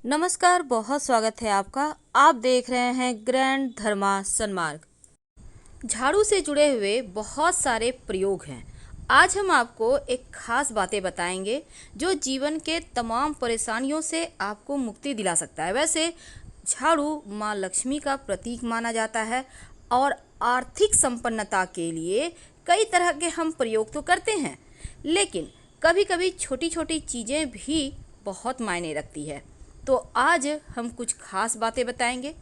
नमस्कार, बहुत स्वागत है आपका। आप देख रहे हैं ग्रैंड धर्मा सन्मार्ग। झाड़ू से जुड़े हुए बहुत सारे प्रयोग हैं। आज हम आपको एक खास बातें बताएंगे जो जीवन के तमाम परेशानियों से आपको मुक्ति दिला सकता है। वैसे झाड़ू माँ लक्ष्मी का प्रतीक माना जाता है और आर्थिक संपन्नता के लिए कई तरह के हम प्रयोग तो करते हैं, लेकिन कभी कभी छोटी छोटी चीज़ें भी बहुत मायने रखती है। तो आज हम कुछ खास बातें बताएंगे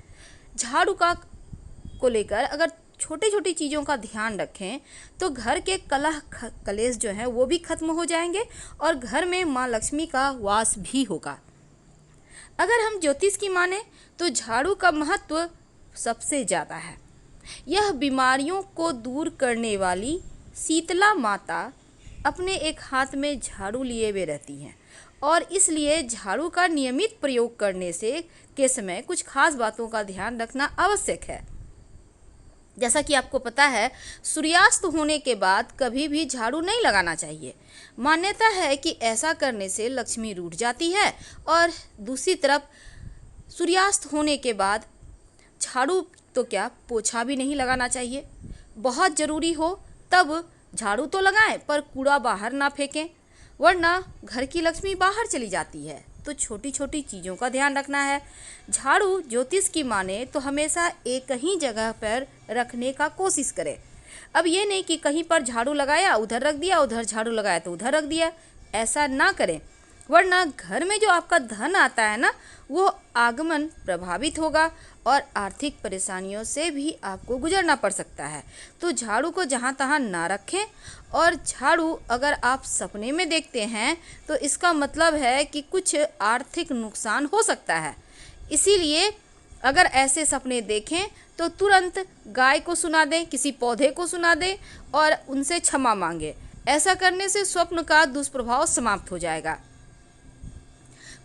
झाड़ू का को लेकर। अगर छोटी छोटी चीज़ों का ध्यान रखें तो घर के कलह कलेश जो है वो भी खत्म हो जाएंगे और घर में माँ लक्ष्मी का वास भी होगा। अगर हम ज्योतिष की माने तो झाड़ू का महत्व सबसे ज़्यादा है। यह बीमारियों को दूर करने वाली शीतला माता अपने एक हाथ में झाड़ू लिए हुए रहती हैं और इसलिए झाड़ू का नियमित प्रयोग करने से के समय कुछ खास बातों का ध्यान रखना आवश्यक है। जैसा कि आपको पता है, सूर्यास्त होने के बाद कभी भी झाड़ू नहीं लगाना चाहिए। मान्यता है कि ऐसा करने से लक्ष्मी रूठ जाती है और दूसरी तरफ सूर्यास्त होने के बाद झाड़ू तो क्या पोछा भी नहीं लगाना चाहिए। बहुत ज़रूरी हो तब झाड़ू तो लगाएं पर कूड़ा बाहर ना फेंकें, वरना घर की लक्ष्मी बाहर चली जाती है। तो छोटी छोटी चीज़ों का ध्यान रखना है। झाड़ू ज्योतिष की माने तो हमेशा एक ही जगह पर रखने का कोशिश करें। अब ये नहीं कि कहीं पर झाड़ू लगाया उधर रख दिया, उधर झाड़ू लगाया तो उधर रख दिया, ऐसा ना करें, वरना घर में जो आपका धन आता है ना, वो आगमन प्रभावित होगा और आर्थिक परेशानियों से भी आपको गुजरना पड़ सकता है। तो झाड़ू को जहाँ तहाँ ना रखें। और झाड़ू अगर आप सपने में देखते हैं तो इसका मतलब है कि कुछ आर्थिक नुकसान हो सकता है। इसीलिए अगर ऐसे सपने देखें तो तुरंत गाय को सुना दें, किसी पौधे को सुना दें और उनसे क्षमा मांगें। ऐसा करने से स्वप्न का दुष्प्रभाव समाप्त हो जाएगा।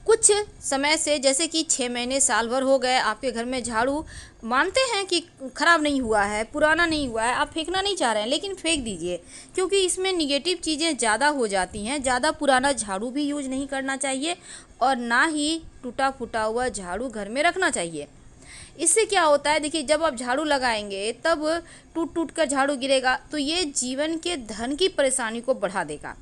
कुछ समय से, जैसे कि 6 महीने साल भर हो गए, आपके घर में झाड़ू मानते हैं कि ख़राब नहीं हुआ है, पुराना नहीं हुआ है, आप फेंकना नहीं चाह रहे हैं, लेकिन फेंक दीजिए, क्योंकि इसमें निगेटिव चीज़ें ज़्यादा हो जाती हैं। ज़्यादा पुराना झाड़ू भी यूज नहीं करना चाहिए और ना ही टूटा फूटा हुआ झाड़ू घर में रखना चाहिए। इससे क्या होता है, देखिए, जब आप झाड़ू लगाएंगे तब टूट टूट कर झाड़ू गिरेगा तो ये जीवन के धन की परेशानी को बढ़ा देगा।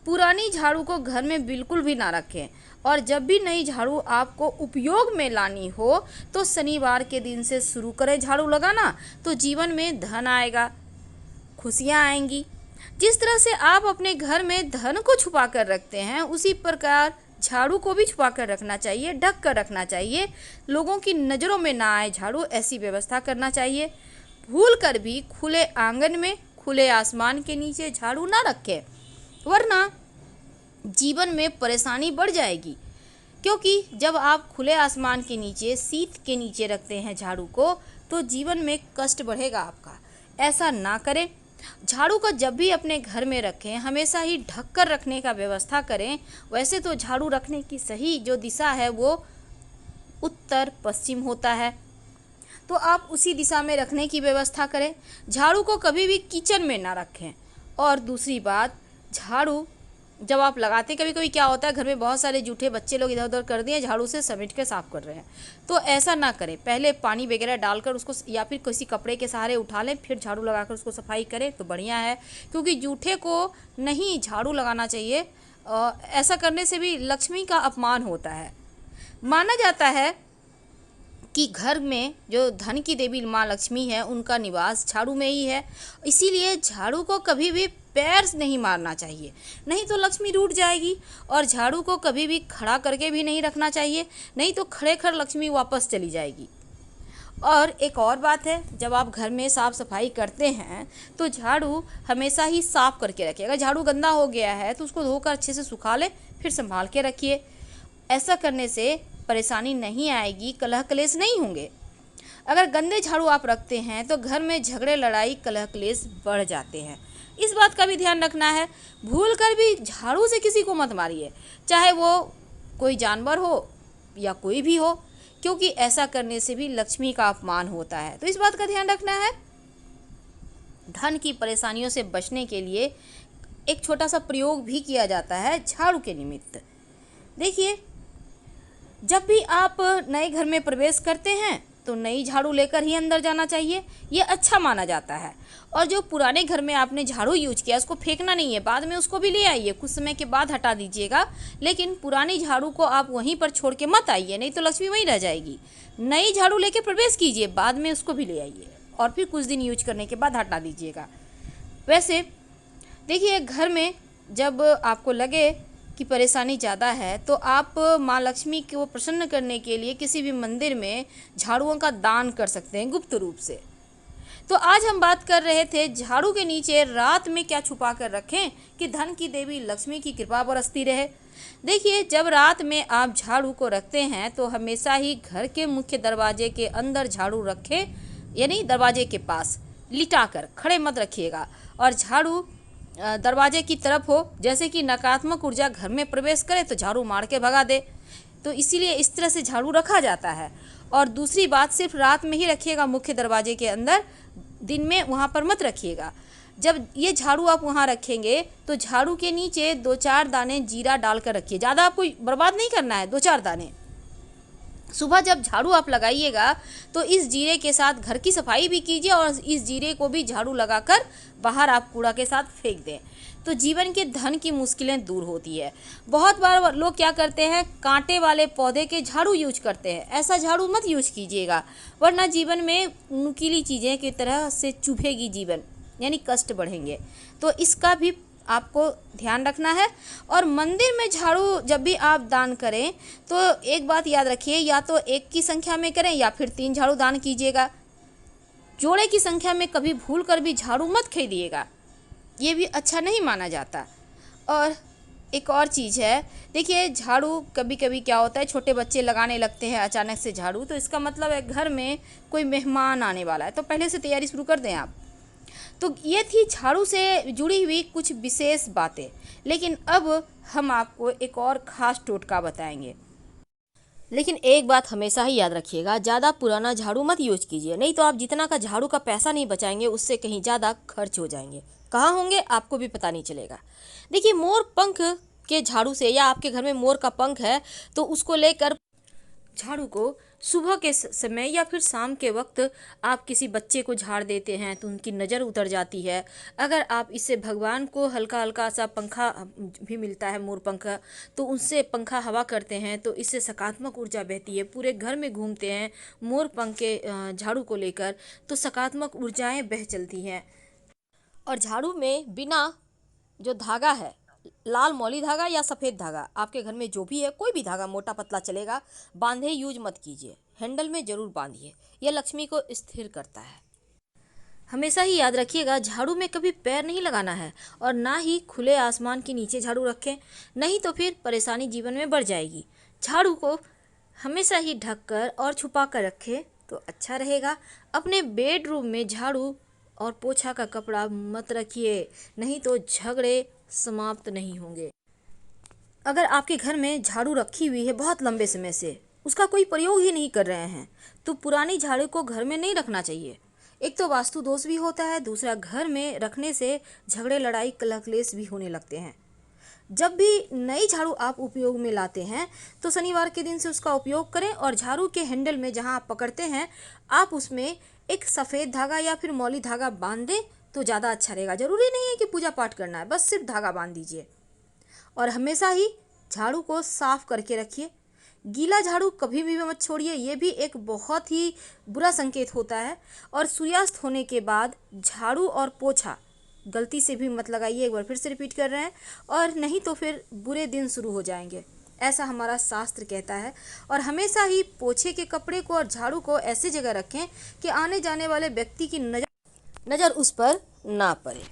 पुरानी झाड़ू को घर में बिल्कुल भी ना रखें और जब भी नई झाड़ू आपको उपयोग में लानी हो तो शनिवार के दिन से शुरू करें झाड़ू लगाना, तो जीवन में धन आएगा, खुशियाँ आएंगी। जिस तरह से आप अपने घर में धन को छुपा कर रखते हैं, उसी प्रकार झाड़ू को भी छुपा कर रखना चाहिए, ढक कर रखना चाहिए, लोगों की नज़रों में ना आए झाड़ू, ऐसी व्यवस्था करना चाहिए। भूल कर भी खुले आंगन में, खुले आसमान के नीचे झाड़ू ना रखें, वरना जीवन में परेशानी बढ़ जाएगी। क्योंकि जब आप खुले आसमान के नीचे, शीत के नीचे रखते हैं झाड़ू को, तो जीवन में कष्ट बढ़ेगा आपका। ऐसा ना करें। झाड़ू को जब भी अपने घर में रखें हमेशा ही ढक कर रखने का व्यवस्था करें। वैसे तो झाड़ू रखने की सही जो दिशा है वो उत्तर पश्चिम होता है, तो आप उसी दिशा में रखने की व्यवस्था करें। झाड़ू को कभी भी किचन में ना रखें। और दूसरी बात, झाड़ू जब आप लगाते, कभी कभी क्या होता है, घर में बहुत सारे जूठे बच्चे लोग इधर उधर कर दिए, झाड़ू से समेट के साफ कर रहे हैं, तो ऐसा ना करें। पहले पानी वगैरह डालकर उसको, या फिर किसी कपड़े के सहारे उठा लें, फिर झाड़ू लगाकर उसको सफाई करें तो बढ़िया है। क्योंकि जूठे को नहीं झाड़ू लगाना चाहिए, ऐसा करने से भी लक्ष्मी का अपमान होता है। माना जाता है कि घर में जो धन की देवी माँ लक्ष्मी है, उनका निवास झाड़ू में ही है। इसीलिए झाड़ू को कभी भी पैर से नहीं मारना चाहिए, नहीं तो लक्ष्मी रूठ जाएगी। और झाड़ू को कभी भी खड़ा करके भी नहीं रखना चाहिए, नहीं तो खड़े खड़ लक्ष्मी वापस चली जाएगी। और एक और बात है, जब आप घर में साफ़ सफाई करते हैं तो झाड़ू हमेशा ही साफ़ करके रखिए। अगर झाड़ू गंदा हो गया है तो उसको धोकर अच्छे से सुखा ले, फिर संभाल के रखिए। ऐसा करने से परेशानी नहीं आएगी, कलह कलेश नहीं होंगे। अगर गंदे झाड़ू आप रखते हैं तो घर में झगड़े, लड़ाई, कलह कलेश बढ़ जाते हैं। इस बात का भी ध्यान रखना है। भूल कर भी झाड़ू से किसी को मत मारिए, चाहे वो कोई जानवर हो या कोई भी हो, क्योंकि ऐसा करने से भी लक्ष्मी का अपमान होता है। तो इस बात का ध्यान रखना है। धन की परेशानियों से बचने के लिए एक छोटा सा प्रयोग भी किया जाता है झाड़ू के निमित्त। देखिए, जब भी आप नए घर में प्रवेश करते हैं तो नई झाड़ू लेकर ही अंदर जाना चाहिए, ये अच्छा माना जाता है। और जो पुराने घर में आपने झाड़ू यूज किया उसको फेंकना नहीं है, बाद में उसको भी ले आइए, कुछ समय के बाद हटा दीजिएगा, लेकिन पुरानी झाड़ू को आप वहीं पर छोड़ के मत आइए, नहीं तो लक्ष्मी वहीं रह जाएगी। नई झाड़ू लेके प्रवेश कीजिए, बाद में उसको भी ले आइए और फिर कुछ दिन यूज करने के बाद हटा दीजिएगा। वैसे देखिए, घर में जब आपको लगे कि परेशानी ज़्यादा है तो आप माँ लक्ष्मी को प्रसन्न करने के लिए किसी भी मंदिर में झाड़ुओं का दान कर सकते हैं गुप्त रूप से। तो आज हम बात कर रहे थे झाड़ू के नीचे रात में क्या छुपा कर रखें कि धन की देवी लक्ष्मी की कृपा बरसती रहे। देखिए, जब रात में आप झाड़ू को रखते हैं तो हमेशा ही घर के मुख्य दरवाजे के अंदर झाड़ू रखें, यानी दरवाजे के पास लिटा कर खड़े मत रखिएगा। और झाड़ू दरवाजे की तरफ हो, जैसे कि नकारात्मक ऊर्जा घर में प्रवेश करे तो झाड़ू मार के भगा दे, तो इसीलिए इस तरह से झाड़ू रखा जाता है। और दूसरी बात, सिर्फ रात में ही रखिएगा मुख्य दरवाजे के अंदर, दिन में वहाँ पर मत रखिएगा। जब ये झाड़ू आप वहाँ रखेंगे तो झाड़ू के नीचे 2-4 दाने जीरा डालकर रखिए, ज़्यादा आपको बर्बाद नहीं करना है, 2-4 दाने। सुबह जब झाड़ू आप लगाइएगा तो इस जीरे के साथ घर की सफाई भी कीजिए और इस जीरे को भी झाड़ू लगाकर बाहर आप कूड़ा के साथ फेंक दें, तो जीवन के धन की मुश्किलें दूर होती है। बहुत बार लोग क्या करते हैं, कांटे वाले पौधे के झाड़ू यूज करते हैं, ऐसा झाड़ू मत यूज कीजिएगा, वरना जीवन में नुकीली चीज़ें की तरह से चुभेगी जीवन, यानी कष्ट बढ़ेंगे। तो इसका भी आपको ध्यान रखना है। और मंदिर में झाड़ू जब भी आप दान करें तो एक बात याद रखिए, या तो 1 की संख्या में करें या फिर 3 झाड़ू दान कीजिएगा। जोड़े की संख्या में कभी भूल कर भी झाड़ू मत खरीदिएगा, ये भी अच्छा नहीं माना जाता। और एक और चीज़ है, देखिए झाड़ू कभी कभी क्या होता है, छोटे बच्चे लगाने लगते हैं अचानक से झाड़ू, तो इसका मतलब है घर में कोई मेहमान आने वाला है, तो पहले से तैयारी शुरू कर दें आप। तो ये थी झाड़ू से जुड़ी हुई कुछ विशेष बातें, लेकिन अब हम आपको एक और ख़ास टोटका बताएंगे। लेकिन एक बात हमेशा ही याद रखिएगा, ज़्यादा पुराना झाड़ू मत यूज कीजिए, नहीं तो आप जितना का झाड़ू का पैसा नहीं बचाएंगे उससे कहीं ज़्यादा खर्च हो जाएंगे। कहाँ होंगे आपको भी पता नहीं चलेगा। देखिए, मोर पंख के झाड़ू से, या आपके घर में मोर का पंख है तो उसको लेकर झाड़ू को सुबह के समय या फिर शाम के वक्त आप किसी बच्चे को झाड़ देते हैं तो उनकी नज़र उतर जाती है। अगर आप इससे भगवान को हल्का हल्का सा पंखा भी मिलता है मोर पंखा, तो उससे पंखा हवा करते हैं तो इससे सकारात्मक ऊर्जा बहती है, पूरे घर में घूमते हैं मोर पंख के झाड़ू को लेकर तो सकारात्मक ऊर्जाएं बह चलती हैं। और झाड़ू में बिना जो धागा है, लाल मौली धागा या सफ़ेद धागा, आपके घर में जो भी है कोई भी धागा मोटा पतला चलेगा, बांधे यूज मत कीजिए, हैंडल में ज़रूर बांधिए, यह लक्ष्मी को स्थिर करता है। हमेशा ही याद रखिएगा, झाड़ू में कभी पैर नहीं लगाना है और ना ही खुले आसमान के नीचे झाड़ू रखें, नहीं तो फिर परेशानी जीवन में बढ़ जाएगी। झाड़ू को हमेशा ही ढककर और छुपा कर रखें तो अच्छा रहेगा। अपने बेडरूम में झाड़ू और पोछा का कपड़ा मत रखिए, नहीं तो झगड़े समाप्त नहीं होंगे। अगर आपके घर में झाड़ू रखी हुई है बहुत लंबे समय से, उसका कोई प्रयोग ही नहीं कर रहे हैं, तो पुरानी झाड़ू को घर में नहीं रखना चाहिए। एक तो वास्तु दोष भी होता है, दूसरा घर में रखने से झगड़े लड़ाई कलह क्लेश भी होने लगते हैं। जब भी नई झाड़ू आप उपयोग में लाते हैं तो शनिवार के दिन से उसका उपयोग करें और झाड़ू के हैंडल में जहां आप पकड़ते हैं आप उसमें एक सफ़ेद धागा या फिर मौली धागा बांध दें तो ज़्यादा अच्छा रहेगा। ज़रूरी नहीं है कि पूजा पाठ करना है, बस सिर्फ धागा बांध दीजिए। और हमेशा ही झाड़ू को साफ करके रखिए, गीला झाड़ू कभी भी मत छोड़िए, ये भी एक बहुत ही बुरा संकेत होता है। और सूर्यास्त होने के बाद झाड़ू और पोछा गलती से भी मत लगाइए, एक बार फिर से रिपीट कर रहे हैं, और नहीं तो फिर बुरे दिन शुरू हो जाएंगे, ऐसा हमारा शास्त्र कहता है। और हमेशा ही पोछे के कपड़े को और झाड़ू को ऐसी जगह रखें कि आने जाने वाले व्यक्ति की नज़र उस पर ना पड़े,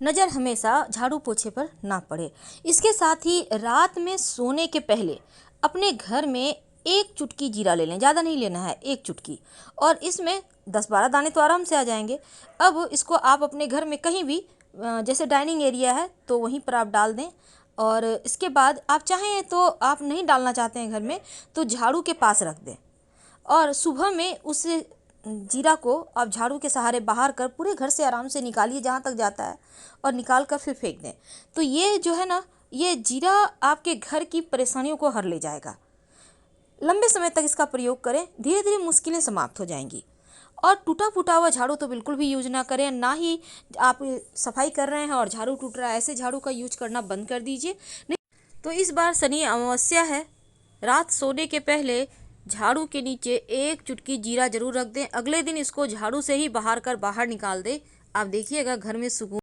नज़र हमेशा झाड़ू पोछे पर ना पड़े। इसके साथ ही रात में सोने के पहले अपने घर में 1 चुटकी जीरा ले लें, ज़्यादा नहीं लेना है, 1 चुटकी, और इसमें 10-12 दाने तो आराम से आ जाएंगे। अब इसको आप अपने घर में कहीं भी, जैसे डाइनिंग एरिया है तो वहीं पर आप डाल दें। और इसके बाद आप चाहें तो, आप नहीं डालना चाहते हैं घर में, तो झाड़ू के पास रख दें और सुबह में उस जीरा को आप झाड़ू के सहारे बाहर कर पूरे घर से आराम से निकालिए जहाँ तक जाता है, और निकाल कर फिर फेंक दें। तो ये जो है ना, ये जीरा आपके घर की परेशानियों को हर ले जाएगा। लंबे समय तक इसका प्रयोग करें, धीरे धीरे मुश्किलें समाप्त हो जाएंगी। और टूटा फूटा हुआ झाड़ू तो बिल्कुल भी यूज ना करें, ना ही आप सफाई कर रहे हैं और झाड़ू टूट रहा है, ऐसे झाड़ू का यूज करना बंद कर दीजिए। नहीं तो इस बार शनि अमावस्या है, रात सोने के पहले झाड़ू के नीचे एक चुटकी जीरा जरूर रख दें। अगले दिन इसको झाड़ू से ही बाहर निकाल दें। आप देखिएगा घर में सुकून